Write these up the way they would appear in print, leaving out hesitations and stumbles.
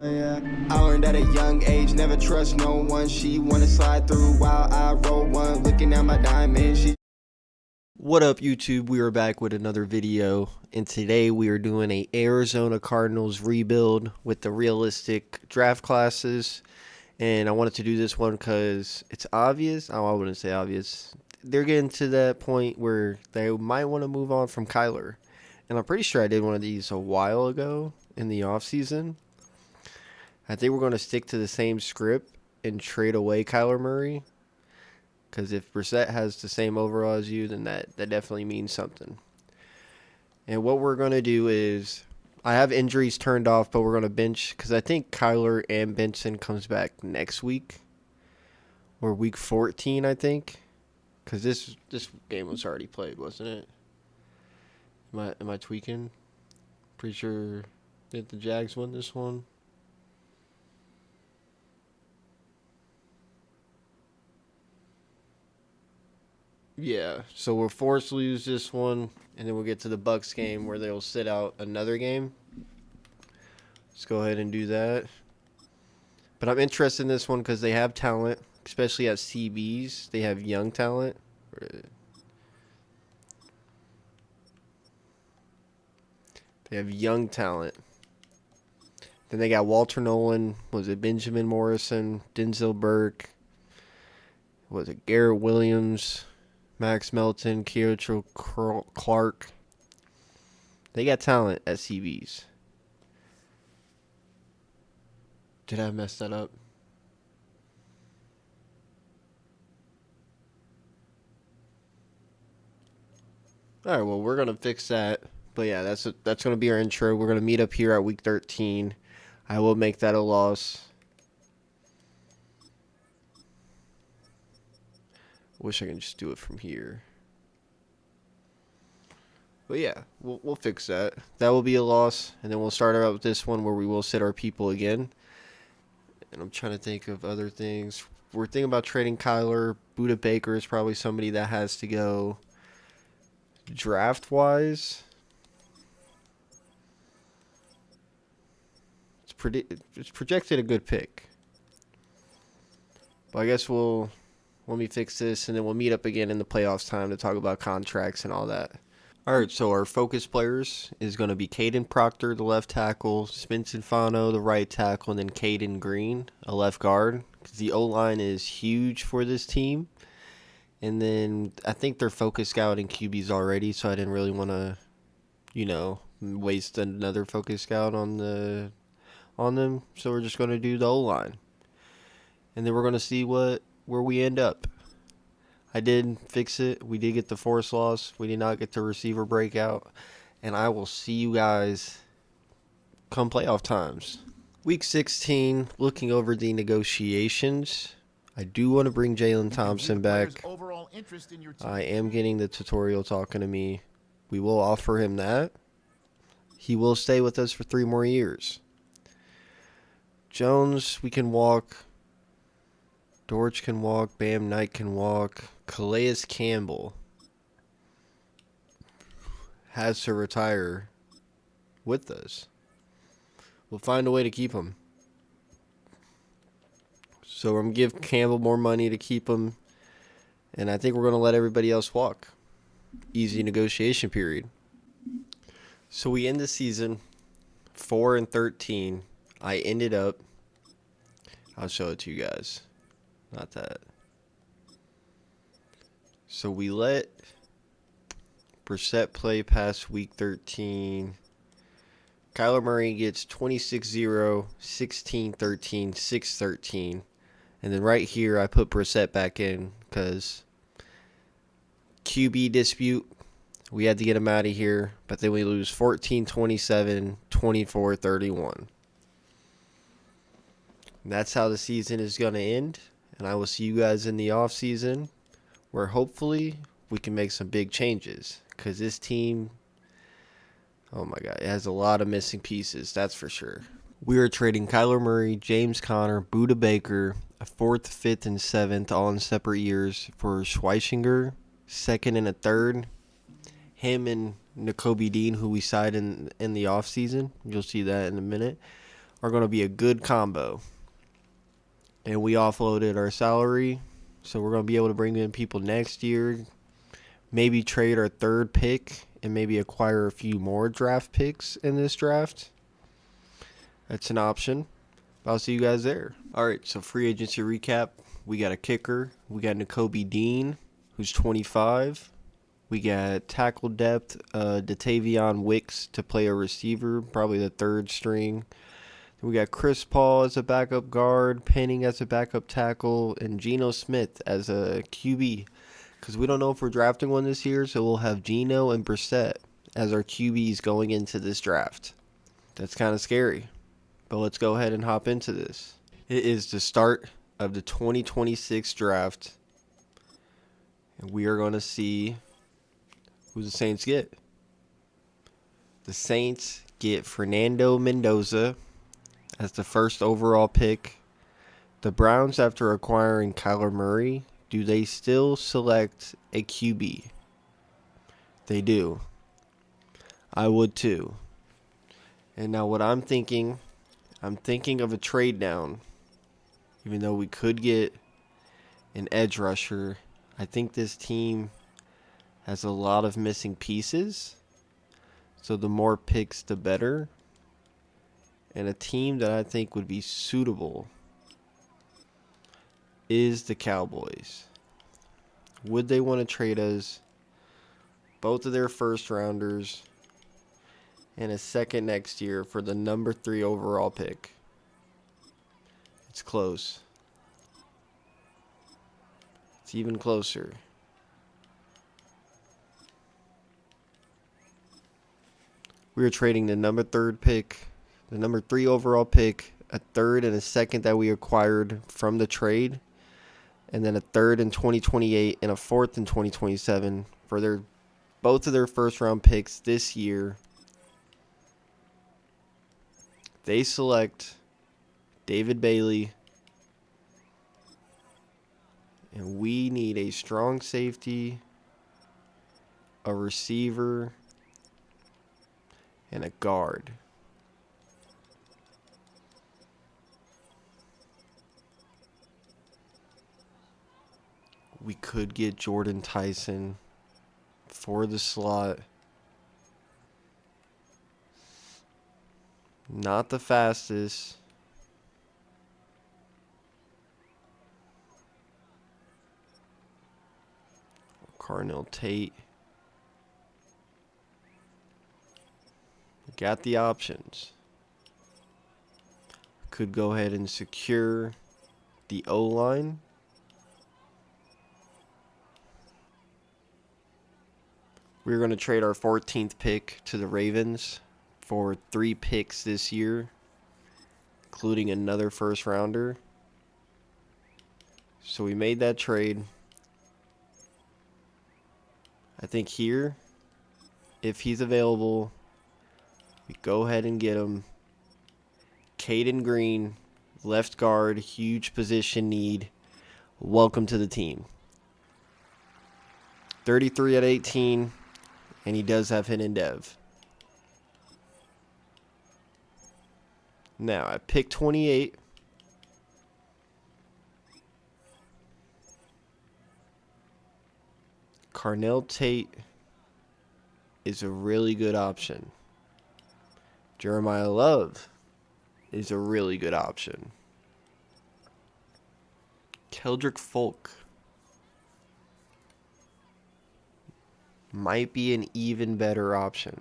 Yeah. I learned at a young age, never trust no one. She wanna slide through while I roll one, looking at my diamond. What up, YouTube? We are back with another video, and today we are doing a Arizona Cardinals rebuild with the realistic draft classes. And I wanted to do this one because it's obvious. Oh, I wouldn't say obvious. They're getting to that point where they might want to move on from Kyler. And I'm pretty sure I did one of these a while ago in the offseason. I think we're going to stick to the same script and trade away Kyler Murray. Because if Brissett has the same overall as you, then that definitely means something. And what we're going to do is, I have injuries turned off, but we're going to bench. Because I think Kyler and Benson comes back next week. Or week 14, I think. Because this game was already played, wasn't it? Am I tweaking? Pretty sure that the Jags won this one. Yeah, so we're forced to lose this one, and then we'll get to the Bucks game where they'll sit out another game. Let's go ahead and do that. But I'm interested in this one because they have talent, especially at CBs. They have young talent. They have young talent. Then they got Walter Nolan. Was it Benjamin Morrison? Denzel Burke? Was it Garrett Williams? Max Melton? Kieran Clark? They got talent at CBs. Did I mess that up? All right, well, we're going to fix that. But yeah, that's going to be our intro. We're going to meet up here at week 13. I will make that a loss. Wish I could just do it from here. But yeah, we'll fix that. That will be a loss. And then we'll start out with this one where we will sit our people again. And I'm trying to think of other things. We're thinking about trading Kyler. Buda Baker is probably somebody that has to go. Draft-wise, it's projected a good pick. But I guess let me fix this, and then we'll meet up again in the playoffs time to talk about contracts and all that. All right, so our focus players is going to be Caden Proctor, the left tackle, Spencer Fano, the right tackle, and then Caden Green, a left guard. Because the O-line is huge for this team. And then I think they're focus scouting QBs already, so I didn't really want to, waste another focus scout on them. So we're just going to do the O-line. And then we're going to see where we end up. I did fix it. We did get the force loss. We did not get the receiver breakout. And I will see you guys come playoff times. Week 16, looking over the negotiations. I do want to bring Jalen Thompson back. I am getting the tutorial talking to me. We will offer him that. He will stay with us for 3 more years. Jones, we can walk. Dortch can walk. Bam Knight can walk. Calais Campbell has to retire with us. We'll find a way to keep him. So I'm going to give Campbell more money to keep him. And I think we're going to let everybody else walk. Easy negotiation period. So we end the season 4-13. I ended up, I'll show it to you guys. Not that. So we let Brissett play past week 13. Kyler Murray gets 26-0, 16-13, 6-13. And then right here, I put Brissett back in because QB dispute. We had to get him out of here. But then we lose 14-27, 24-31. That's how the season is going to end. And I will see you guys in the offseason, where hopefully we can make some big changes. Because this team, oh my God, it has a lot of missing pieces, that's for sure. We are trading Kyler Murray, James Conner, Buda Baker, a 4th, 5th, and 7th, all in separate years, for Schweichinger, 2nd and a 3rd. Him and N'Kobe Dean, who we signed in the offseason. You'll see that in a minute. are going to be a good combo. And we offloaded our salary, so we're going to be able to bring in people next year. Maybe trade our third pick and maybe acquire a few more draft picks in this draft. That's an option. I'll see you guys there. All right, so free agency recap. We got a kicker. We got N'Kobe Dean, who's 25. We got tackle depth, Datavion Wicks to play a receiver, probably the third string. We got Chris Paul as a backup guard, Penning as a backup tackle, and Geno Smith as a QB. Because we don't know if we're drafting one this year, so we'll have Geno and Brissett as our QBs going into this draft. That's kind of scary. But let's go ahead and hop into this. It is the start of the 2026 draft. And we are going to see who the Saints get. The Saints get Fernando Mendoza as the first overall pick. The Browns, after acquiring Kyler Murray, do they still select a QB? They do. I would too. And now what I'm thinking of a trade down. Even though we could get an edge rusher, I think this team has a lot of missing pieces. So the more picks, the better. And a team that I think would be suitable is the Cowboys. Would they want to trade us both of their first rounders and a second next year for the number 3 overall pick? It's close. It's even closer. We are trading the number 3 pick, the number 3 overall pick, a third and a second that we acquired from the trade, and then a third in 2028 and a fourth in 2027 for both of their first round picks this year. They select David Bailey, and we need a strong safety, a receiver, and a guard. We could get Jordan Tyson for the slot. Not the fastest. Cardinal Tate. Got the options. Could go ahead and secure the O-line. We're going to trade our 14th pick to the Ravens for 3 picks this year, including another first rounder. So we made that trade. I think here, if he's available, we go ahead and get him. Caden Green, left guard, huge position need. Welcome to the team. 33 at 18, and he does have hidden dev. Now, at pick 28, Cardinal Tate is a really good option. Jeremiah Love is a really good option. Keldrick Folk might be an even better option.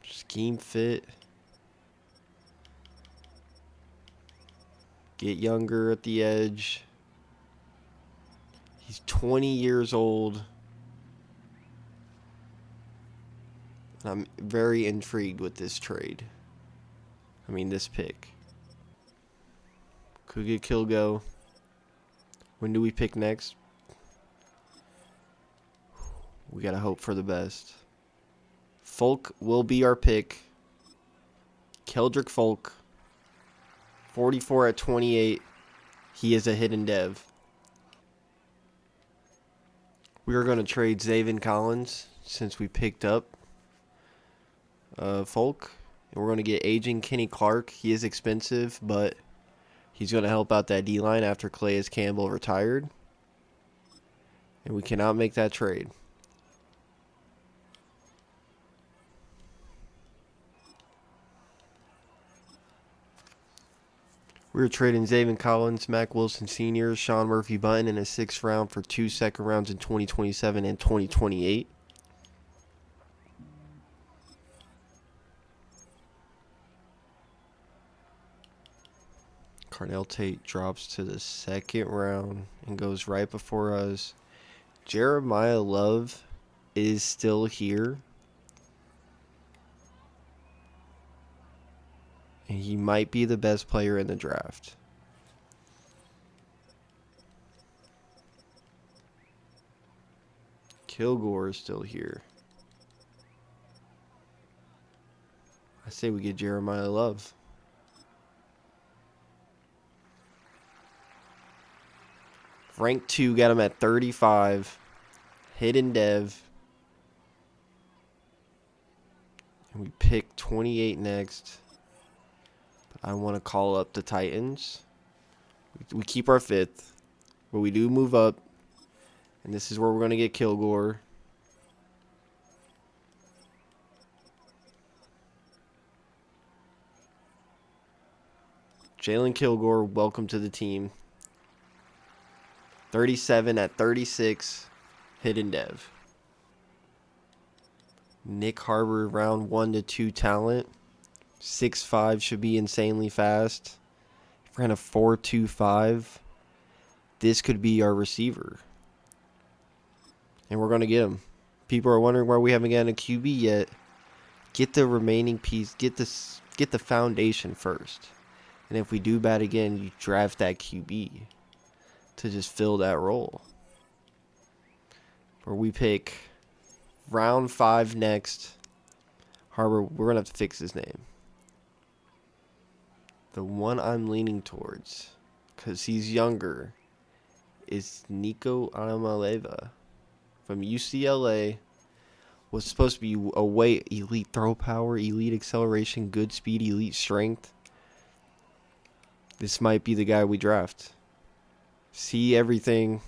Scheme fit. Get younger at the edge. He's 20 years old. And I'm very intrigued with this trade. This pick. Could get Kilgo. When do we pick next? We gotta hope for the best. Folk will be our pick. Keldrick Folk. 44 at 28. He is a hidden dev. We are going to trade Zaven Collins since we picked up Folk. And we're going to get aging Kenny Clark. He is expensive, but he's going to help out that D-line after Calais Campbell retired. And we cannot make that trade. We're trading Zaven Collins, Mac Wilson Sr., Sean Murphy Button in a 6th round for 2 second rounds in 2027 and 2028. Cardell Tate drops to the 2nd round and goes right before us. Jeremiah Love is still here. And he might be the best player in the draft. Kilgore is still here. I say we get Jeremiah Love. Rank 2 got him at 35. Hidden Dev. And we pick 28 next. But I want to call up the Titans. We keep our 5th. But we do move up. And this is where we're going to get Kilgore. Jalen Kilgore, welcome to the team. 37 at 36. Hidden Dev. Nick Harbor, round 1 to 2 talent. 6'5", should be insanely fast. Ran a 4.25. This could be our receiver. And we're going to get him. People are wondering why we haven't gotten a QB yet. Get the remaining piece. Get the foundation first. And if we do bad again, you draft that QB to just fill that role. Where we pick round 5 next. Harbor, we're going to have to fix his name. The one I'm leaning towards, because he's younger, is NICO from UCLA. Was supposed to be elite throw power, elite acceleration, good speed, elite strength. This might be the guy we draft. See everything.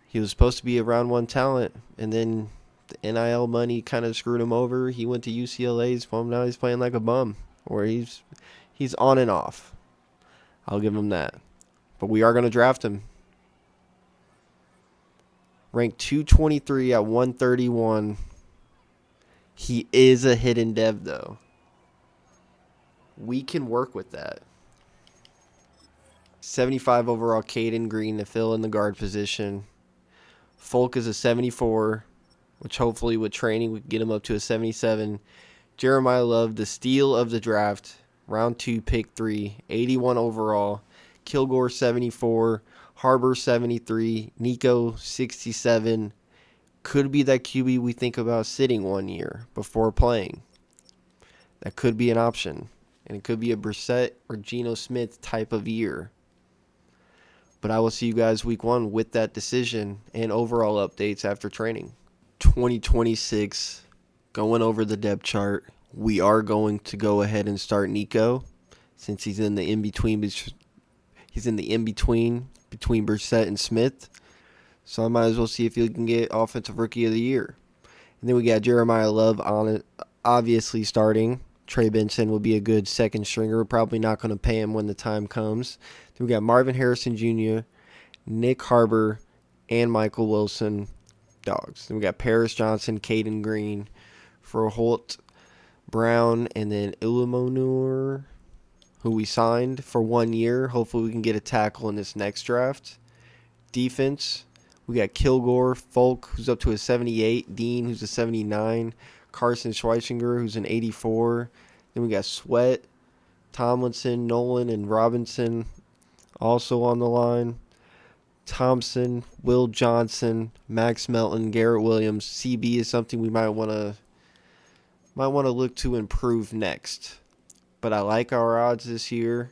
He was supposed to be a round 1 talent, and then the NIL money kind of screwed him over. He went to UCLA. Now he's playing like a bum, or he's on and off. I'll give him that. But we are going to draft him. Ranked 223 at 131. He is a hidden dev, though. We can work with that. 75 overall, Caden Green to fill in the guard position. Folk is a 74, which hopefully with training we can get him up to a 77. Jeremiah Love, the steal of the draft. Round 2, pick 3, 81 overall. Kilgore, 74. Harbor, 73. Nico, 67. Could be that QB we think about sitting 1 year before playing. That could be an option. And it could be a Brissett or Geno Smith type of year. But I will see you guys week 1 with that decision and overall updates after training. 2026, going over the depth chart. We are going to go ahead and start NICO since he's in the in-between. He's in the in-between between Brissett and Smith. So I might as well see if he can get Offensive Rookie of the Year. And then we got Jeremiah Love on it, obviously starting. Trey Benson will be a good second stringer. Probably not going to pay him when the time comes. Then we got Marvin Harrison Jr., Nick Harbor, and Michael Wilson, dogs. Then we got Paris Johnson, Caden Green, for Holt Brown, and then Illuminor, who we signed for 1 year. Hopefully we can get a tackle in this next draft. Defense, we got Kilgore, Folk, who's up to a 78, Dean, who's a 79, Carson Schweichinger, who's an 84. Then we got Sweat, Tomlinson, Nolan, and Robinson also on the line. Thompson, Will Johnson, Max Melton, Garrett Williams. CB is something we might want to look to improve next. But I like our odds this year.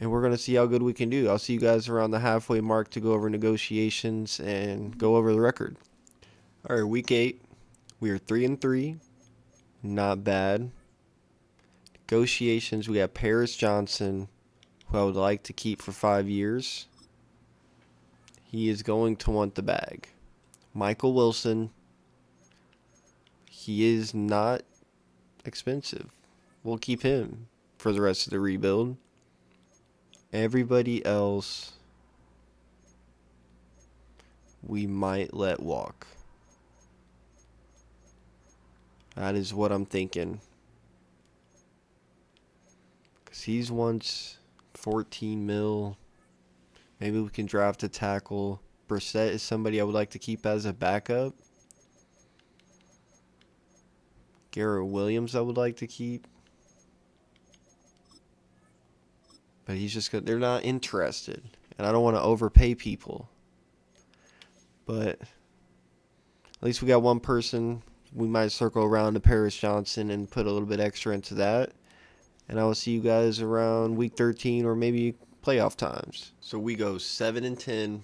and we're going to see how good we can do. I'll see you guys around the halfway mark to go over negotiations and go over the record. All right, week 8. We are 3-3. Not bad. Negotiations, we got Paris Johnson, who I would like to keep for 5 years. He is going to want the bag. Michael Wilson, he is not expensive. We'll keep him for the rest of the rebuild. Everybody else, we might let walk. That is what I'm thinking. Because he's once 14 mil. Maybe we can draft a tackle. Brissett is somebody I would like to keep as a backup. Garrett Williams I would like to keep. But he's just they're not interested. And I don't want to overpay people. But at least we got one person. We might circle around to Paris Johnson and put a little bit extra into that. And I will see you guys around week 13 or maybe playoff times. So we go 7-10.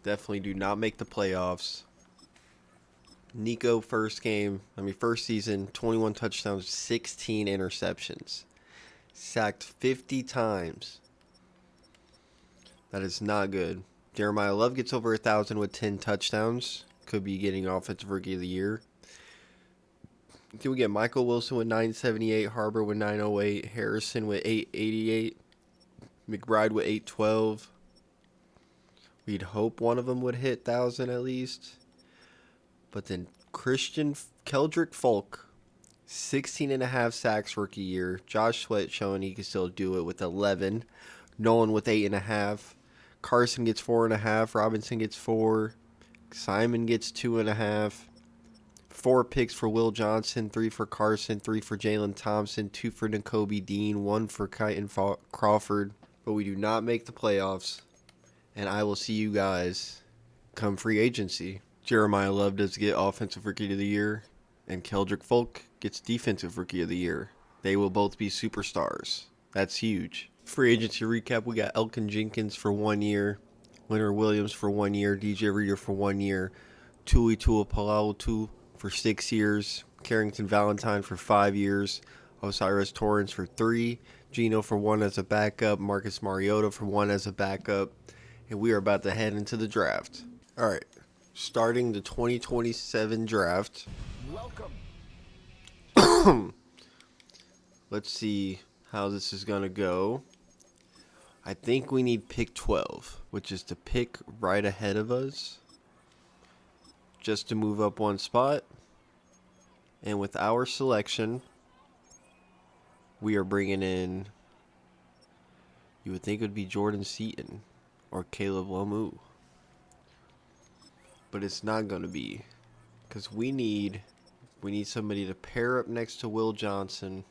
Definitely do not make the playoffs. NICO first season, 21 touchdowns, 16 interceptions. Sacked 50 times. That is not good. Jeremiah Love gets over 1,000 with 10 touchdowns. Could be getting Offensive Rookie of the Year. Then we get Michael Wilson with 978, Harbor with 908, Harrison with 888, McBride with 812. We'd hope one of them would hit 1,000 at least. But then Keldrick Folk, 16.5 sacks rookie year. Josh Sweat showing he can still do it with 11. Nolan with 8.5. Carson gets 4.5. Robinson gets 4. Simon gets 2.5. 4 picks for Will Johnson, 3 for Carson, 3 for Jalen Thompson, 2 for N'Kobe Dean, 1 for Kyton Crawford. But we do not make the playoffs. And I will see you guys come free agency. Jeremiah Love does get Offensive Rookie of the Year, and Keldrick Folk gets Defensive Rookie of the Year. They will both be superstars. That's huge. Free agency recap, we got Elkin Jenkins for 1 year, Leonard Williams for 1 year, DJ Reader for 1 year, Tui Tuapalautu for 6 years, Carrington Valentine for 5 years, Osiris Torrance for 3, Gino for 1 as a backup, Marcus Mariota for 1 as a backup, and we are about to head into the draft. All right, starting the 2027 draft. Welcome. Let's see how this is going to go. I think we need pick 12, which is the pick right ahead of us, just to move up one spot. And with our selection, we are bringing in, you would think it would be Jordan Seaton or Caleb Lomu. But it's not going to be, because we need somebody to pair up next to Will Johnson.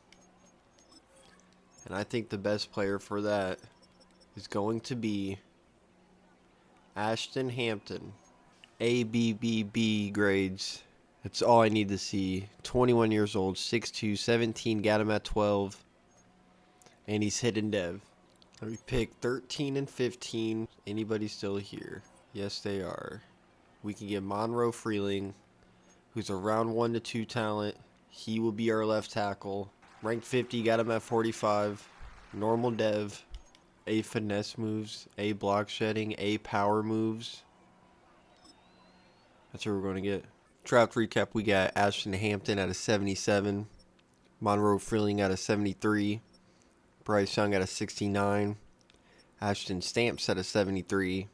And I think the best player for that is going to be Ashton Hampton. ABBB grades. That's all I need to see. 21 years old, 6'2", 17, got him at 12. And he's hitting dev. We pick 13 and 15. Anybody still here? Yes, they are. We can get Monroe Freeling, who's a round 1 to 2 talent. He will be our left tackle. Ranked 50, got him at 45. Normal dev. A finesse moves, A block shedding, A power moves. That's what we're going to get. Draft recap, we got Ashton Hampton at a 77. Monroe Freeling at a 73. Bryce Young at a 69. Ashton Stamps at a 73.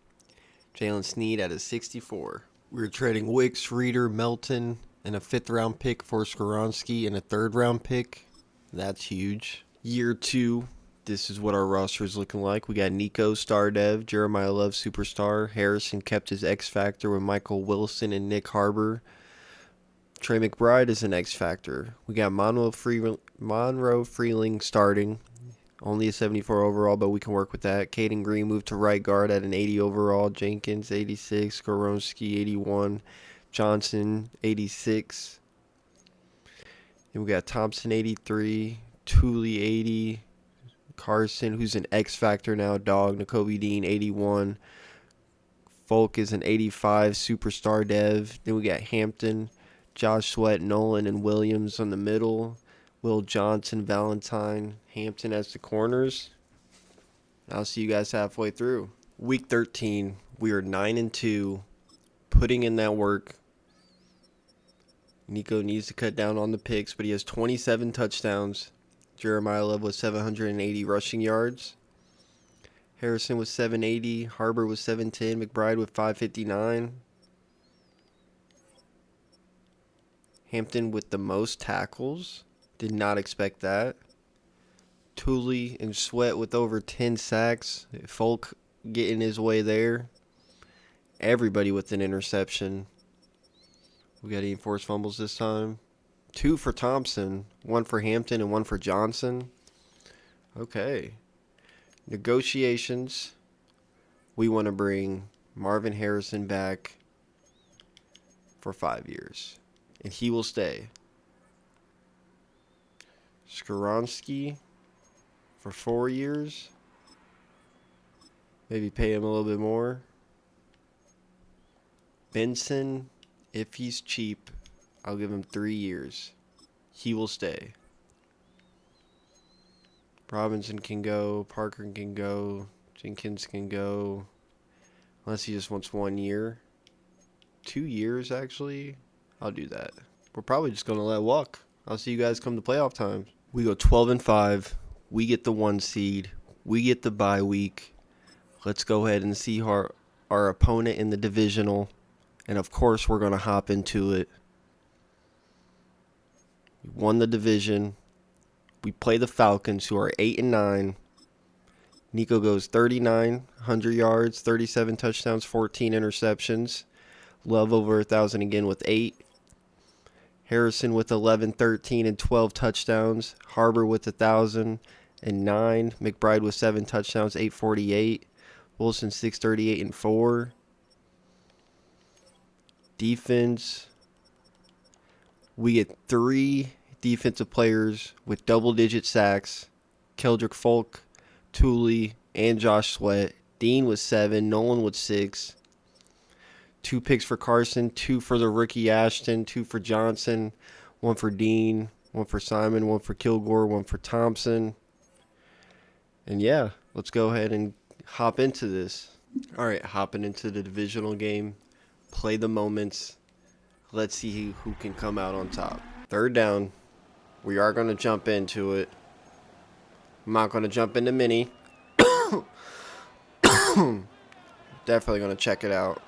Jalen Sneed at a 64. We're trading Wicks, Reeder, Melton, and a 5th round pick for Skoronski and a 3rd round pick. That's huge. Year 2. This is what our roster is looking like. We got NICO, Star Dev, Jeremiah Love, Superstar. Harrison kept his X Factor with Michael Wilson and Nick Harbor. Trey McBride is an X Factor. We got Monroe Freeling starting. Only a 74 overall, but we can work with that. Caden Green moved to right guard at an 80 overall. Jenkins, 86. Skoronski, 81. Johnson, 86. Then we got Thompson, 83. Tooley, 80. Carson, who's an X Factor now, dog. Nakobe Dean, 81. Folk is an 85 superstar dev. Then we got Hampton, Josh Sweat, Nolan, and Williams on the middle. Will Johnson, Valentine, Hampton as the corners. I'll see you guys halfway through. Week 13, we are 9-2, putting in that work. NICO needs to cut down on the picks, but he has 27 touchdowns. Jeremiah Love with 780 rushing yards. Harrison with 780. Harbor with 710. McBride with 559. Hampton with the most tackles. Did not expect that. Tooley and Sweat with over 10 sacks. Folk getting his way there. Everybody with an interception. We got any forced fumbles this time? 2 for Thompson, 1 for Hampton, and 1 for Johnson. Okay. Negotiations. We want to bring Marvin Harrison back for 5 years. And he will stay. Skoronsky for 4 years. Maybe pay him a little bit more. Benson, if he's cheap, I'll give him 3 years. He will stay. Robinson can go. Parker can go. Jenkins can go. Unless he just wants 1 year. 2 years, actually. I'll do that. We're probably just going to let it walk. I'll see you guys come to playoff time. We go 12-5. We get the 1 seed. We get the bye week. Let's go ahead and see our opponent in the divisional. And, of course, we're going to hop into it. We won the division. We play the Falcons, who are 8-9. NICO goes 3,900 yards, 37 touchdowns, 14 interceptions. Love over 1,000 again with 8. Harrison with 11, 13, and 12 touchdowns. Harbor with 1,009. McBride with 7 touchdowns, 848. Wilson 638 and 4. Defense. We get 3 defensive players with double-digit sacks. Keldrick Folk, Tooley, and Josh Sweat. Dean with 7. Nolan with 6. 2 picks for Carson. 2 for the rookie Ashton. 2 for Johnson. 1 for Dean. 1 for Simon. 1 for Kilgore. 1 for Thompson. And yeah, let's go ahead and hop into this. All right, hopping into the divisional game. Play the moments. Let's see who can come out on top. 3rd down. We are going to jump into it. I'm not going to jump into mini. Definitely going to check it out.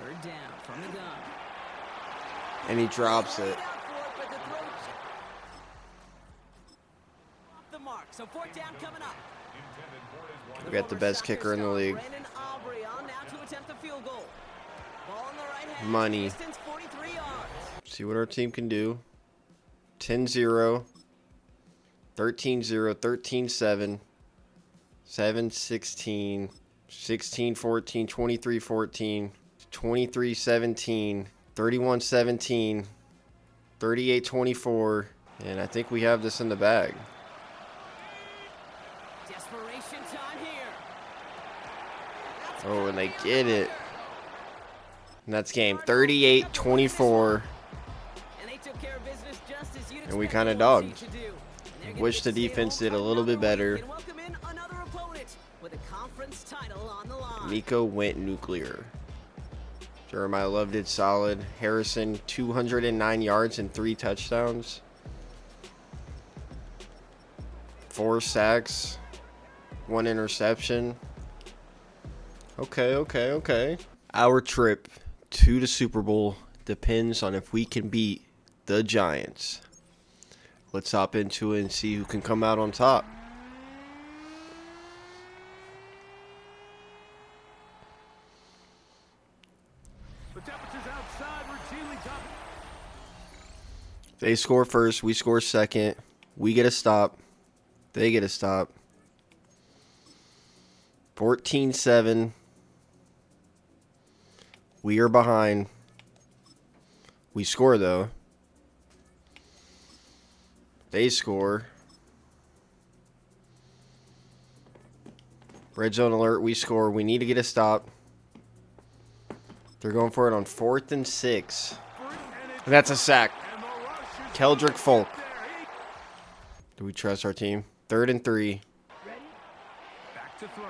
3rd down from the gun. And he drops it. Off the mark. So 4th down coming up. We got the best kicker in the league. Brandon Aubrey on now to attempt the field goal. Ball in the right hand. Money. Distance 43 yards. See what our team can do. 10-0. 13-0. 13-7. 7-16. 16-14. 23-14. 23-17. 31-17. 38-24. And I think we have this in the bag. Desperation time here. Oh, and they get it. And that's game 38-24. And they took care of business just as you'd And we expect kind of the dogged. to do. And they're gonna Wish get the to stay defense home did a right little now bit and better. welcome in another opponent with a conference title on the line. NICO went nuclear. Jeremiah Love did solid. Harrison, 209 yards and 3 touchdowns. 4 sacks. 1 interception. Okay. Our trip to the Super Bowl depends on if we can beat the Giants. Let's hop into it and see who can come out on top. The temperature's outside routinely top. They score first. We score second. We get a stop. They get a stop. 14-7. We are behind. We score, though. They score. Red zone alert. We score. We need to get a stop. They're going for it on 4th and 6. And that's a sack. Keldrick Folk. Do we trust our team? 3rd and 3. Back to throw.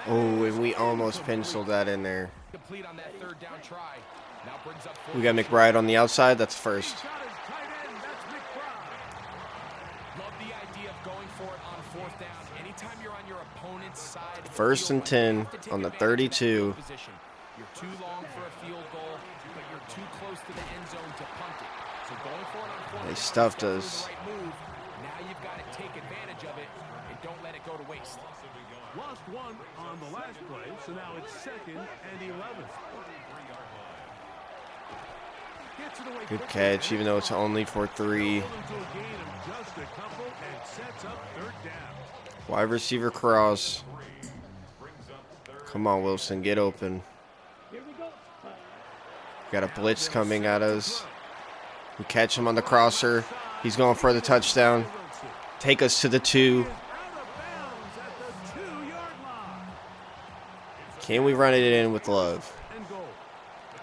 Oh, and we almost penciled that in there. Complete on that 3rd down try. Now brings up We got McBride on the outside. That's first. Got his tight end. That's McBride. Love the idea of going for it on 4th down. Anytime you're on your opponent's side. 1st and 10 on the 32. Position. You're too long for a field goal, but you're too close to the end zone to punt it. So going for it on 4th They down stuffed is us. the right move. Now you've got to take advantage of it and don't let it go to waste. Lost one on the last play, so now it's 2nd and 11. Gets it away Good quickly. catch, even though it's only for 3. Into a gain of just a couple and sets up 3rd down. Wide receiver cross. Come on, Wilson. Get open. Got a blitz coming at us. We catch him on the crosser. He's going for the touchdown. Take us to the 2. Out of bounds at the 2-yard line. Can we run it in with love? And goal.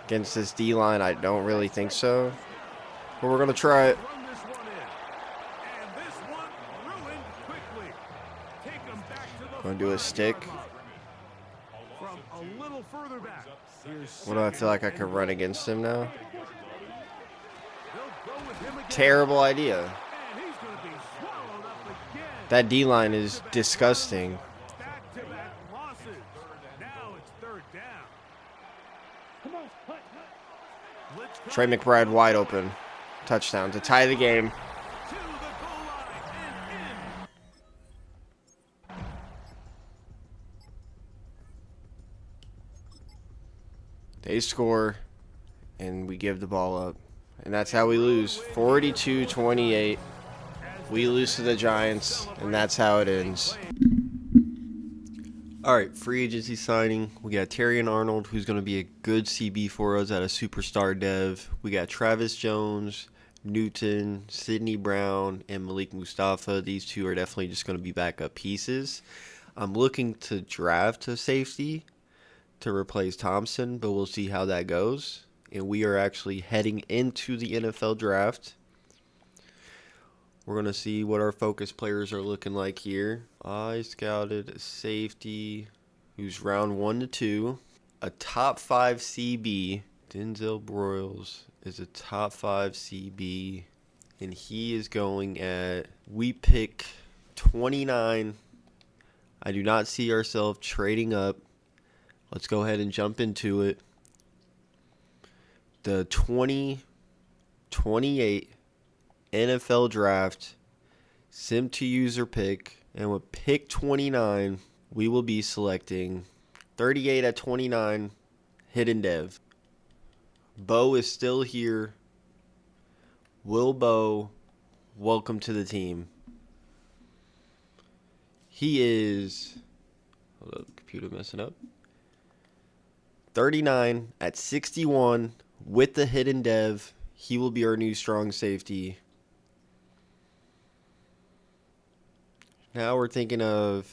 Against this D-line, I don't really think so. But we're going to try it. Run this one in. And this one ruined quickly. Take him back to the Going to do a stick. from a little further back. Here's What do I feel like I could run against him now? They'll go with him again. Terrible idea. And he's going to be swallowed up again. That D-line is disgusting. Back-to-back losses. Now it's 3rd down. Come on, Blitz Trey McBride wide open. Touchdown to tie the game. to the goal line and in. They score, and we give the ball up. And that's how we lose. 42-28. We lose to the Giants, and that's how it ends. All right, free agency signing. We got Terrion Arnold, who's going to be a good CB for us at a superstar dev. We got Travis Jones, Newton, Sidney Brown, and Malik Mustafa. These 2 are definitely just going to be backup pieces. I'm looking to draft a safety to replace Thompson, but we'll see how that goes. And we are actually heading into the NFL draft. We're going to see what our focus players are looking like here. I scouted a safety who's round 1 to 2. A top 5 CB. Denzel Broyles is a top 5 CB. And he is going at, we pick 29. I do not see ourselves trading up. Let's go ahead and jump into it. The 2028 NFL Draft, sim to user pick, and with pick 29, we will be selecting 38 at 29, hidden dev. Bo is still here. Will Bo, welcome to the team. He is, hold up, computer messing up. 39 at 61 with the hidden dev. He will be our new strong safety. Now we're thinking of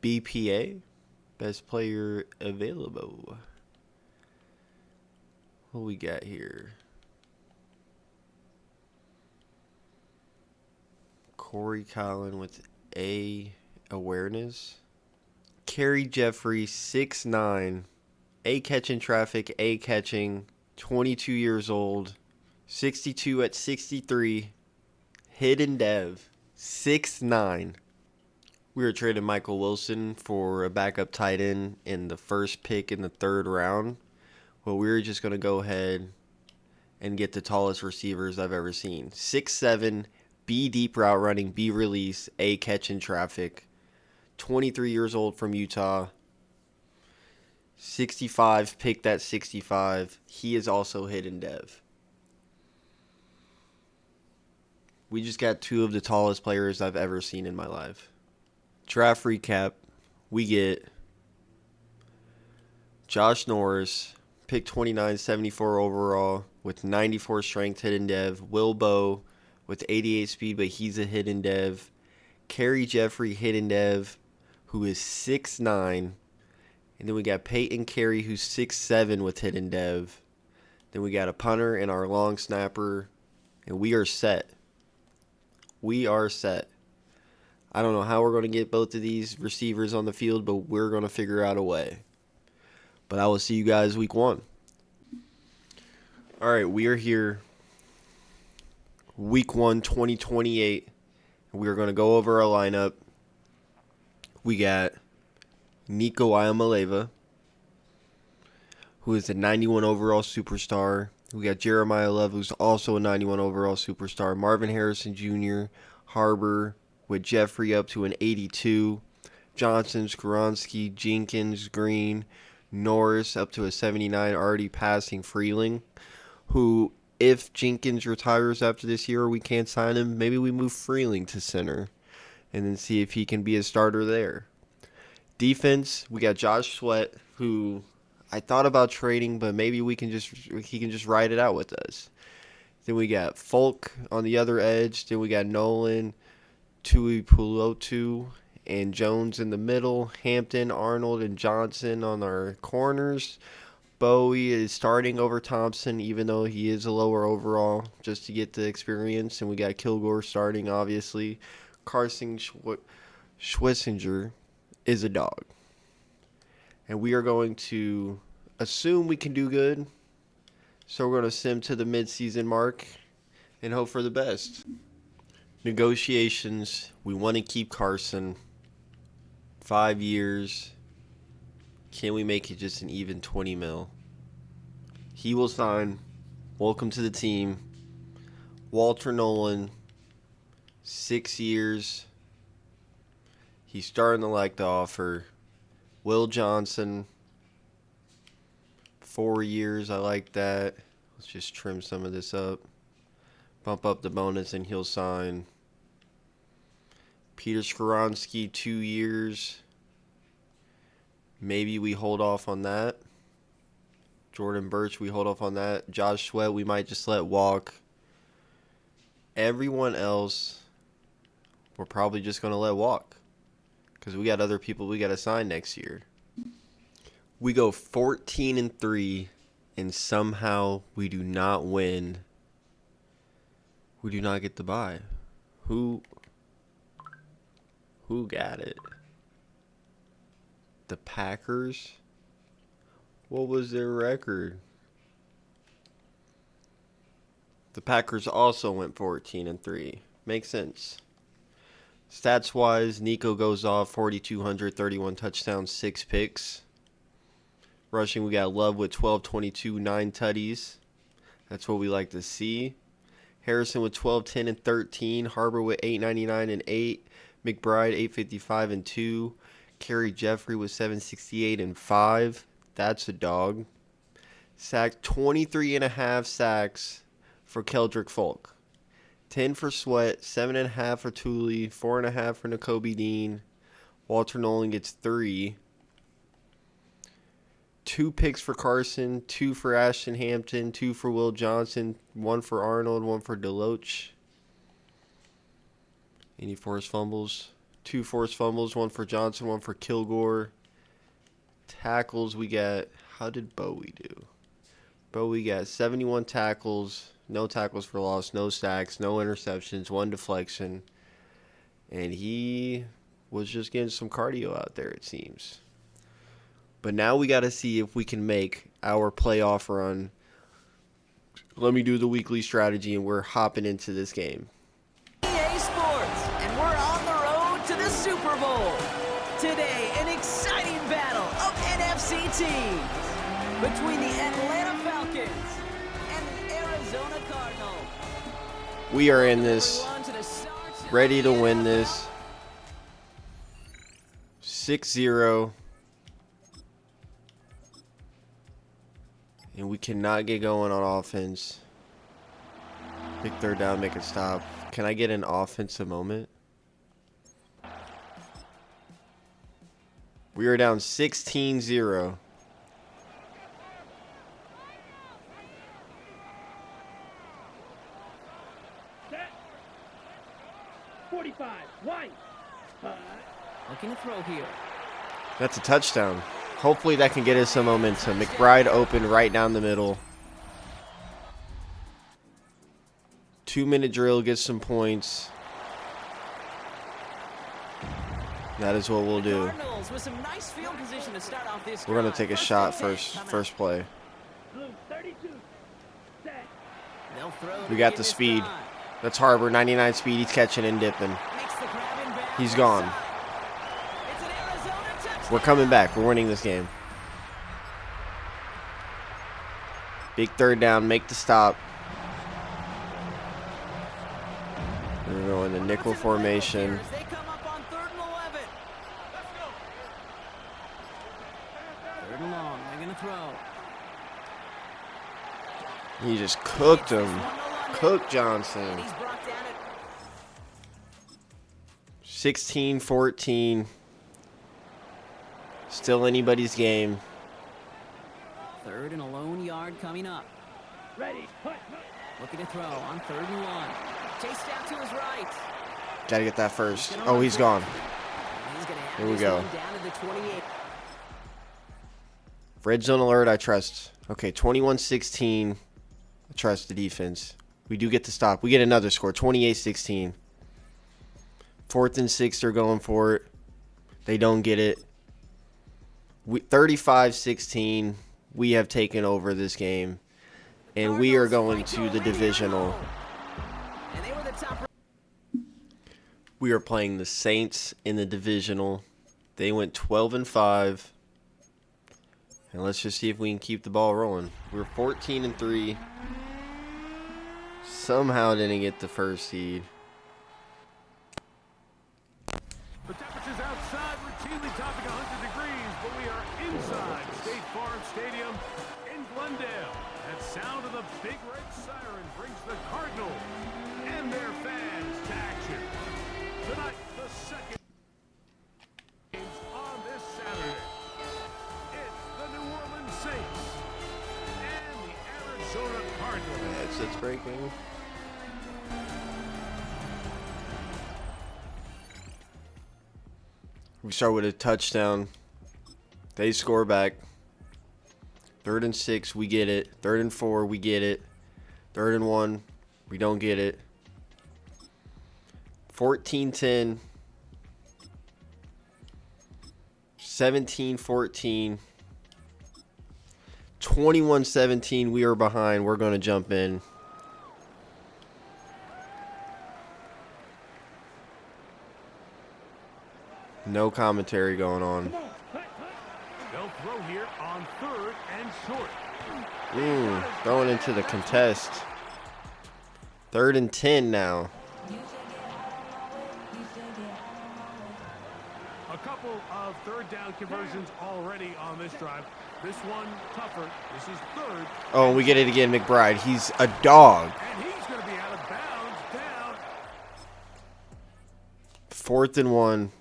BPA, best player available. What we got here? Corey Collin with A awareness. Kerry Jeffrey, 6'9", A catching traffic, A catching, 22 years old, 62 at 63, hidden dev, 6'9". We were trading Michael Wilson for a backup tight end in the first pick in the 3rd round. Well, we were just going to go ahead and get the tallest receivers I've ever seen. 6'7", B deep route running, B release, A catching traffic. 23 years old from Utah. 65, picked at 65. He is also hidden dev. We just got 2 of the tallest players I've ever seen in my life. Draft recap. We get Josh Norris, pick 29, 74 overall, with 94 strength, hidden dev. Will Bow with 88 speed, but he's a hidden dev. Kerry Jeffrey, hidden dev. who is 6'9". And then we got Peyton Carey, who's 6'7" with hidden dev. Then we got a punter and our long snapper. And we are set. We are set. I don't know how we're going to get both of these receivers on the field, but we're going to figure out a way. But I will see you guys week 1. All right, we are here. Week 1, 2028. We are going to go over our lineup. We got NICO Iamaleava, who is a 91 overall superstar. We got Jeremiah Love, who's also a 91 overall superstar. Marvin Harrison Jr., Harbor, with Jeffrey up to an 82. Johnson, Skoronski, Jenkins, Green, Norris up to a 79, already passing Freeling, who, if Jenkins retires after this year or we can't sign him, maybe we move Freeling to center and then see if he can be a starter there. Defense, we got Josh Sweat, who I thought about trading, but maybe he can just ride it out with us. Then we got Folk on the other edge. Then we got Nolan, Tuipulotu, and Jones in the middle. Hampton, Arnold, and Johnson on our corners. Bowie is starting over Thompson, even though he is a lower overall, just to get the experience. And we got Kilgore starting, obviously. Carson Schwessinger is a dog. And we are going to assume we can do good. So we're going to sim to the midseason mark and hope for the best. Negotiations. We want to keep Carson. 5 years. Can we make it just an even 20 mil? He will sign. Welcome to the team. Walter Nolan. 6 years. He's starting to like the offer. Will Johnson. 4 years. I like that. Let's just trim some of this up. Bump up the bonus and he'll sign. Peter Skoronski, 2 years. Maybe we hold off on that. Jordan Birch, we hold off on that. Josh Sweat, we might just let walk. Everyone else, we're probably just going to let walk. Because we got other people we got to sign next year. We go 14-3, and somehow we do not win. We do not get the bye. Who got it? The Packers? What was their record? The Packers also went 14-3. Makes sense. Stats-wise, NICO goes off 4,200, 31 touchdowns, 6 picks. Rushing, we got Love with 12-22, 9 tutties. That's what we like to see. Harrison with 12, 10, and 13. Harbor with 899 and 8. McBride 855 and 2. Kerry Jeffrey with 768 and 5. That's a dog. Sacked 23.5 sacks for Keldrick Folk. 10 for Sweat, 7.5 for Tooley, 4.5 for N'Kobe Dean. Walter Nolan gets 3. 2 picks for Carson, 2 for Ashton Hampton, 2 for Will Johnson, 1 for Arnold, 1 for Deloach. Any forced fumbles? 2 forced fumbles, 1 for Johnson, 1 for Kilgore. Tackles, we got, how did Bowie do? Bowie got 71 tackles, no tackles for loss, no sacks, no interceptions, 1 deflection. And he was just getting some cardio out there, it seems. But now we got to see if we can make our playoff run. Let me do the weekly strategy, and we're hopping into this game. EA Sports, and we're on the road to the Super Bowl. Today, an exciting battle of NFC teams between the Atlanta Falcons and the Arizona Cardinals. We are in this, ready to win this. 6-0. And we cannot get going on offense. Big third down, make it stop. Can I get an offensive moment? We are down 16-0. Set. 45. White. Looking to throw here. That's a touchdown. Hopefully that can get us some momentum. McBride open right down the middle. 2-minute drill, get some points. That is what we'll do. Cardinals with some nice field position to start off this We're going drive. to take a First shot and 10 first coming play. up. They'll throw to We got begin the this speed. drive. That's Harbor, 99 speed. He's catching and dipping. Makes the grab in bounds He's gone. inside. It's an Arizona touchdown. We're coming back. We're winning this game. Big third down. Make the stop. We're going the nickel formation. They come up on 3rd and 11. Third and long. They're going to throw. He just cooked him. One to London. Cook Johnson. And he's brought down at 16-14. Still anybody's game. 3rd and a lone yard coming up. Ready. Put. Looking to throw on 3rd and 1. Chased out to his right. Gotta get that first. Oh, he's gone. And he's going to have Here we this go. one down to the 28. Red zone alert, I trust. Okay, 21-16. I trust the defense. We do get the stop. We get another score, 28-16. 4th and 6, they're going for it. They don't get it. 35-16. We have taken over this game. And we are going to the divisional. And they were the top. We are playing the Saints in the divisional. They went 12-5. And let's just see if we can keep the ball rolling. We're 14-3. Somehow didn't get the first seed. The temperatures outside routinely topping 100 degrees, but we are inside State Farm Stadium in Glendale. That sound of the big red siren brings the Cardinals and their fans to action. Tonight, the second games on this Saturday. It's the New Orleans Saints and the Arizona Cardinals. Headset's breaking. We start with a touchdown. They score back. 3rd and 6, we get it. 3rd and 4, we get it. 3rd and 1, we don't get it. 14-10. 17-14. 21-17, we are behind. We're going to jump in. No commentary going on. They'll throw here on 3rd and short. Throwing into the contest. 3rd and 10 now. A couple of 3rd down conversions already on this drive. This one tougher. This is 3rd. Oh, and we get it again, McBride. He's a dog. And he's going to be out of bounds down. 4th and 1.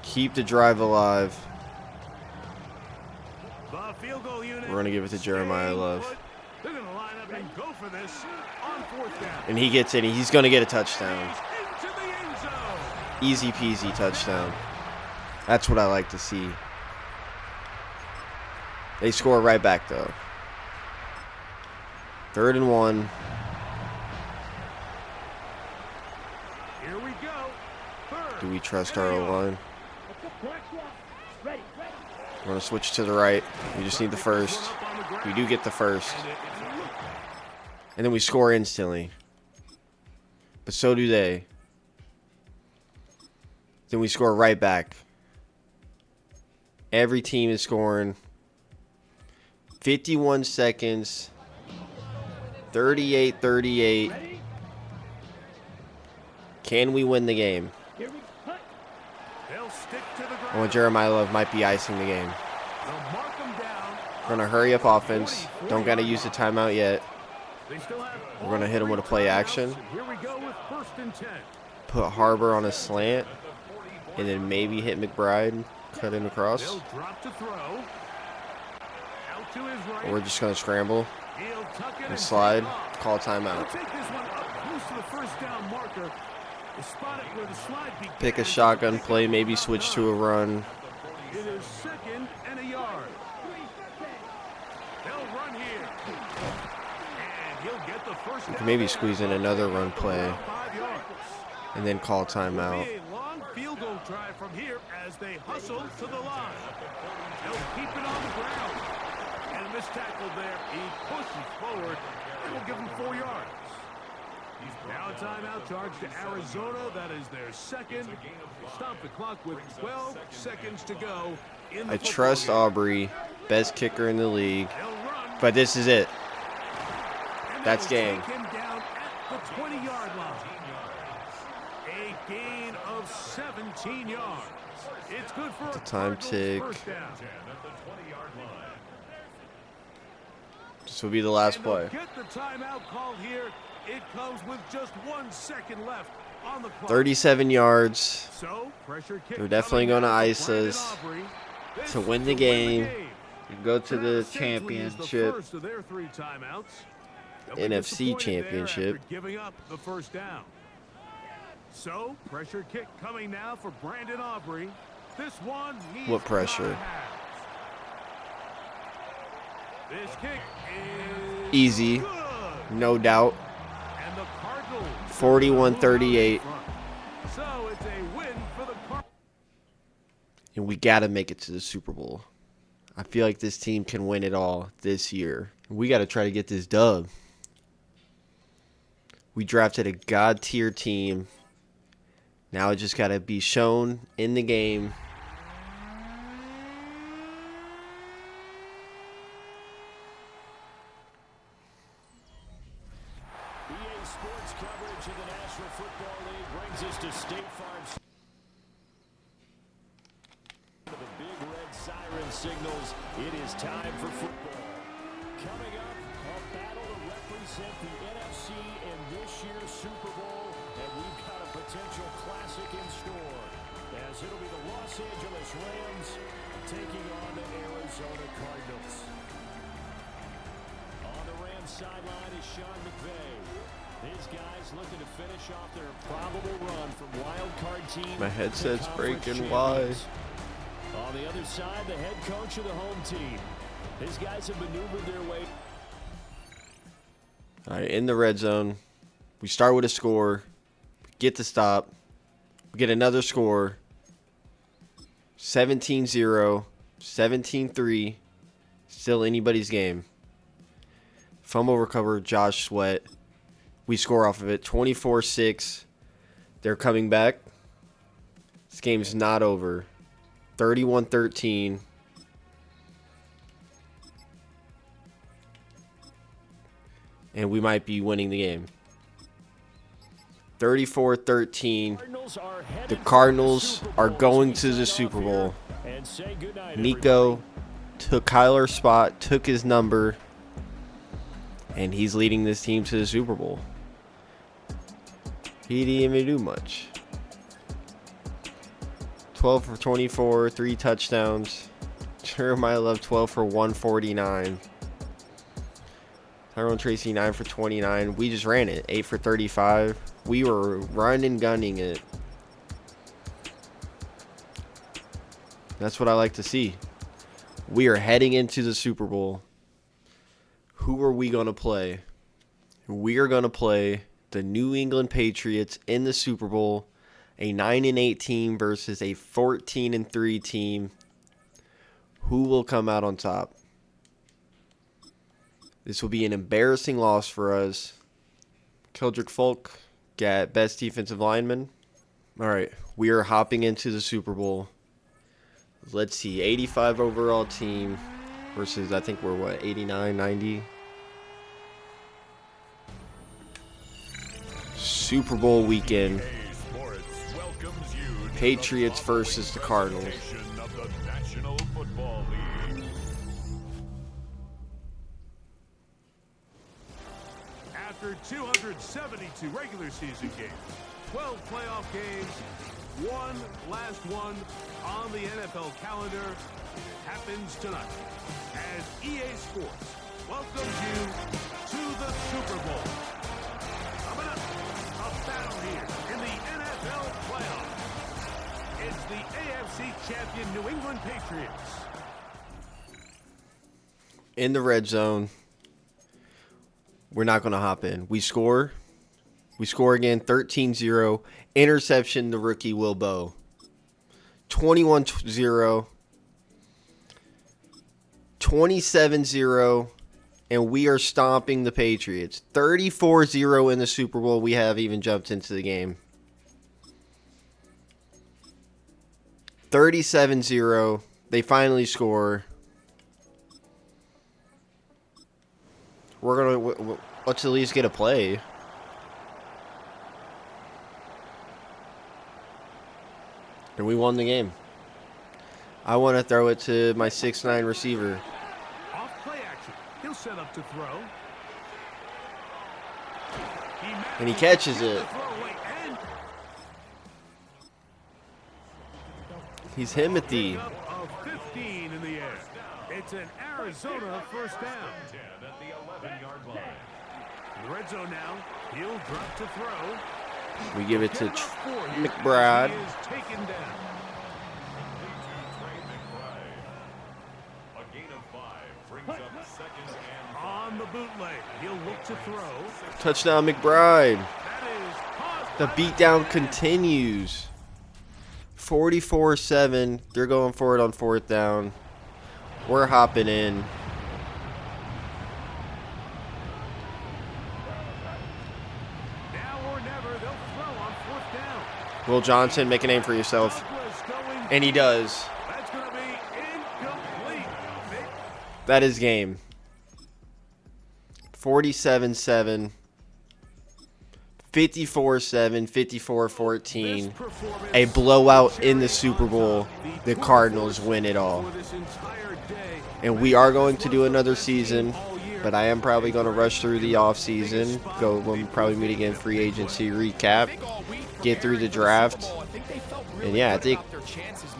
Keep the drive alive. The field goal unit. We're going to give it to Jeremiah staying Love. put. They're going to line up and go for this on 4th down. And he gets it. He's going to get a touchdown. Into the end zone. Easy peasy touchdown. That's what I like to see. They score right back, though. 3rd and 1. Here we go. 3rd. Do we trust our and O-line? We're going to switch to the right. We just need the first. We do get the first. And then we score instantly. But so do they. Then we score right back. Every team is scoring. 51 seconds. 38-38. Can we win the game? They'll stick to the ground. Oh, and Jeremiah Love might be icing the game. They'll mark them down. We're going to hurry up offense. Don't got to use the timeout yet. They still have We're going to hit him with a play action. Here we go with 1st and 10. Put Harbor on a slant. And then maybe hit McBride. Cut him across. They'll drop to throw. Out to his right. We're just going to scramble He'll tuck it and and slide. take off. Call He'll timeout. take this one up close to the 1st down marker. Spot it where the slide began. Pick a shotgun play, maybe switch to a run. It is 2nd and a yard. They'll run here. And he'll get the first down. Maybe squeeze in another run play 5 yards. and then call timeout. It'll be a long field goal try from here as they hustle to the line. They'll keep it on the ground. And a missed tackle there. He pushes forward. It will give him 4 yards. Now a timeout charge to Arizona. That is their second. Stop the clock with 12 seconds to go. In the I football trust game. Aubrey, best kicker in the league. They'll run. But this is it. And That's they will game. take him down at the 20-yard line. A gain of 17 yards. It's good for The a time Cardinals tick. first down. This will be the last And they'll play. get the timeout called here. It comes with just 1 second left on the clock. 37 yards So, pressure kick They're definitely coming gonna now for ice Brandon us Aubrey. This to win the to game. Go to the Travis Hensley is the championship. first of their 3 timeouts. They'll be NFC disappointed there championship. after giving up the first down. So, pressure kick coming now for Brandon Aubrey. This one he's What pressure? gotta have. This kick is Easy, good. no doubt. And the Cardinals 41-38. So it's a win for the Cardinals. And we got to make it to the Super Bowl. I feel like this team can win it all this year. We got to try to get this dub. We drafted a god-tier team. Now it just got to be shown in the game. EA Sports coverage of the National Football League brings us to State Farm. The big red siren signals it is time for football. Coming up, a battle to represent the NFC in this year's Super Bowl, and we've got a potential classic in store, as it'll be the Los Angeles Rams taking on the Arizona Cardinals. On the Rams sideline is Sean McVay. His guys looking to finish off their probable run from wild card team. My headset's to conference breaking. Why? champions. On the other side, the head coach of the home team. His guys have maneuvered their way. All right, in the red zone. We start with a score. Get the stop. We get another score. 17-0. 17-3. Still anybody's game. Fumble recover, Josh Sweat. We score off of it. 24-6. They're coming back. This game's not over. 31-13. And we might be winning the game. 34-13. The Cardinals are going to the Super Bowl. NICO took Kyler's spot, took his number, and he's leading this team to the Super Bowl. He didn't even do much. 12 for 24, 3 touchdowns. Jeremiah Love 12 for 149. Tyrone Tracy 9 for 29. We just ran it. 8 for 35. We were running, gunning it. That's what I like to see. We are heading into the Super Bowl. Who are we going to play? We are going to play the New England Patriots in the Super Bowl. A 9-8 team versus a 14-3 team. Who will come out on top? This will be an embarrassing loss for us. Keldrick Folk got best defensive lineman. All right, we are hopping into the Super Bowl. Let's see, 85 overall team versus, I think we're, what, 89, 90? Super Bowl weekend. Patriots versus the Cardinals. After 272 regular season games, 12 playoff games, one last one on the NFL calendar happens tonight as EA Sports welcomes you to the Super Bowl. Coming up, a battle here in the NFC NFC champion New England Patriots. In the red zone. We're not going to hop in. We score. We score again, 13-0. Interception, the rookie Will Bow. 21-0. 27-0. And we are stomping the Patriots. 34-0 in the Super Bowl. We have even jumped into the game. 37-0. They finally score. We're going to... Let's at least get a play. And we won the game. I want to throw it to my 6'9" receiver. Off play action. He'll set up to throw. And he catches it. He's Himothy. Of 15 in the air. It's an Arizona first down. At the 11-yard line. In the red zone now. He'll drop to throw. We give it to Get about 4 here. McBride. He is taken down. A gain of 5 brings up second and On the bootleg. He'll look to throw. Touchdown, McBride. That is caught The by beatdown continues. 44-7. They're going for it on 4th down. We're hopping in. Now or never. They'll throw on 4th down. Will Johnson, make a name for yourself. Douglas going. And he does. That's going to be incomplete. That is game. 47-7. 54-7. 54-14. A blowout in the Super Bowl. The Cardinals win it all. And we are going to do another season, but I am probably going to rush through the offseason. We'll probably meet again, free agency recap, get through the draft. And yeah, I think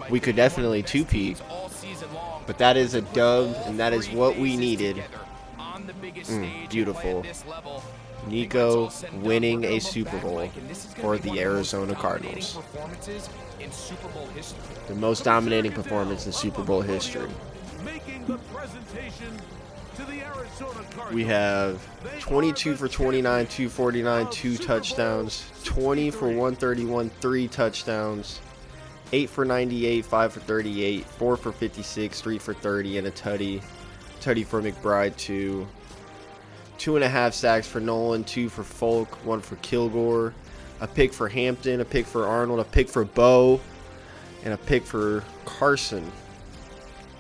we could definitely two-peat. But that is a dub, and that is what we needed. Beautiful. NICO winning a Super Bowl for the Arizona Cardinals. The most dominating performance in Super Bowl history. Making the presentation to the Arizona Cardinals. We have 22 for 29, 249, 2 touchdowns. 20 for 131, 3 touchdowns. 8 for 98, 5 for 38, 4 for 56, 3 for 30, and a tutty. Tutty for McBride, 2. 2.5 sacks for Nolan, 2 for Folk, 1 for Kilgore. A pick for Hampton, a pick for Arnold, a pick for Bo, and a pick for Carson.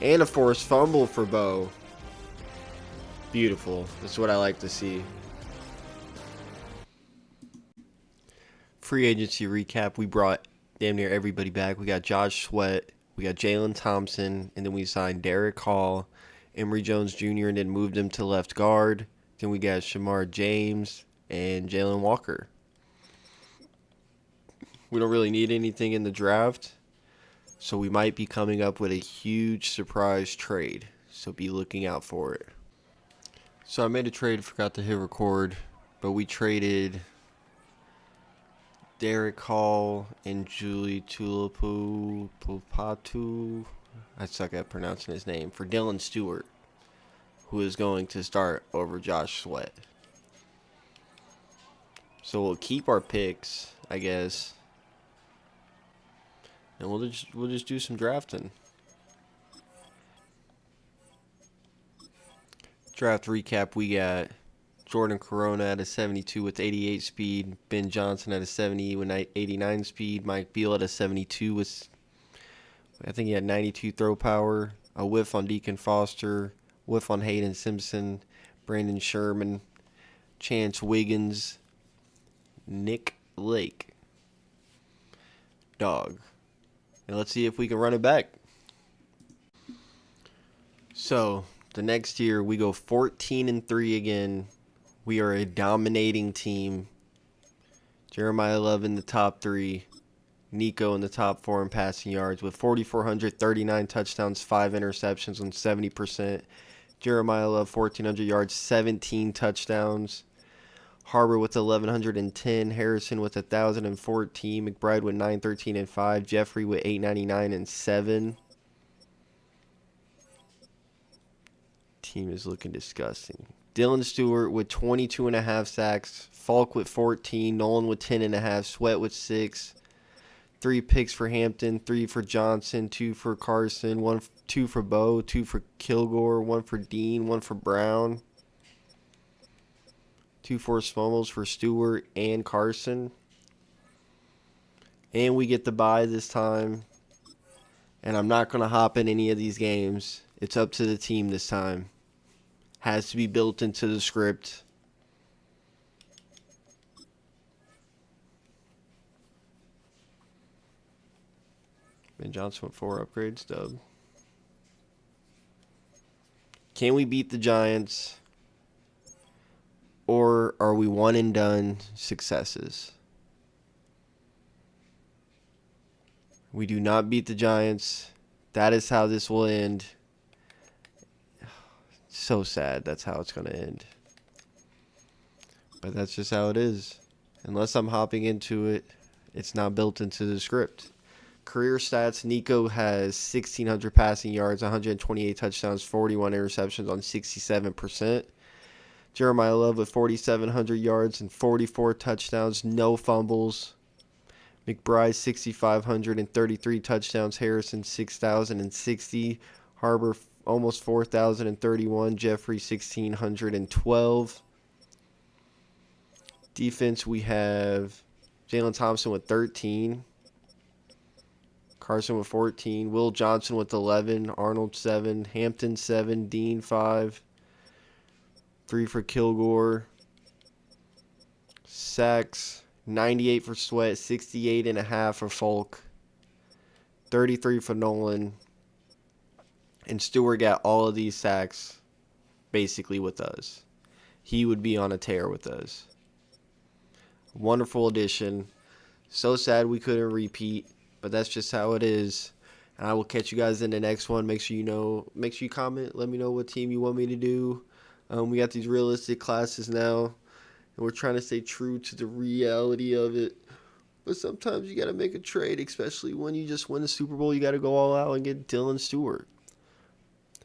And a forced fumble for Bo. Beautiful. That's what I like to see. Free agency recap. We brought damn near everybody back. We got Josh Sweat. We got Jalen Thompson. And then we signed Derek Hall, Emory Jones Jr. and then moved him to left guard. Then we got Shamar James and Jalen Walker. We don't really need anything in the draft. So we might be coming up with a huge surprise trade. So be looking out for it. So I made a trade, forgot to hit record. But we traded Derek Hall and Julie Tulapu Pupatu. I suck at pronouncing his name. For Dylan Stewart, who is going to start over Josh Sweat. So we'll keep our picks, I guess. And we'll just do some drafting. Draft recap, we got Jordan Corona at a 72 with 88 speed. Ben Johnson at a 70 with 89 speed. Mike Beal at a 72 with, I think he had 92 throw power. A whiff on Deacon Foster. Whiff on Hayden Simpson. Brandon Sherman. Chance Wiggins. Nick Lake. Dog. And let's see if we can run it back. So, the next year we go 14-3 again. We are a dominating team. Jeremiah Love in the top 3. NICO in the top 4 in passing yards with 4,439 touchdowns, 5 interceptions on 70%. Jeremiah Love, 1,400 yards, 17 touchdowns. Harbor with 1,110, Harrison with 1,014, McBride with 913 and 5, Jeffrey with 899 and 7. Team is looking disgusting. Dylan Stewart with 22.5 sacks, Falk with 14, Nolan with 10.5, Sweat with 6. 3 picks for Hampton, 3 for Johnson, 2 for Carson, 2 for Bo, 2 for Kilgore, 1 for Dean, 1 for Brown. 2 forced fumbles for Stewart and Carson. And we get the bye this time. And I'm not going to hop in any of these games. It's up to the team this time. Has to be built into the script. Ben Johnson with 4 upgrades, dub. Can we beat the Giants? Or are we one and done successes? We do not beat the Giants. That is how this will end. So sad that's how it's going to end. But that's just how it is. Unless I'm hopping into it, it's not built into the script. Career stats, NICO has 1,600 passing yards, 128 touchdowns, 41 interceptions on 67%. Jeremiah Love with 4,700 yards and 44 touchdowns, no fumbles. McBride 6,500 and 33 touchdowns. Harrison 6,060. Harbor almost 4,031. Jeffrey 1,612. Defense, we have Jalen Thompson with 13. Carson with 14. Will Johnson with 11. Arnold 7. Hampton 7. Dean 5. 3 for Kilgore. Sacks, 98 for Sweat, 68.5 for Falk, 33 for Nolan. And Stewart got all of these sacks basically with us. He would be on a tear with us. Wonderful addition. So sad we couldn't repeat, but that's just how it is. And I will catch you guys in the next one. Make sure you comment. Let me know what team you want me to do. We got these realistic classes now, and we're trying to stay true to the reality of it. But sometimes you got to make a trade, especially when you just win the Super Bowl. You got to go all out and get Dylan Stewart.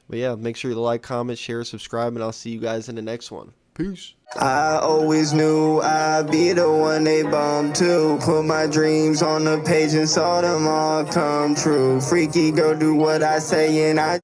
But yeah, make sure you like, comment, share, subscribe, and I'll see you guys in the next one. Peace. I always knew I'd be the one they bum to. Put my dreams on the page and saw them all come true. Freaky girl, do what I say and I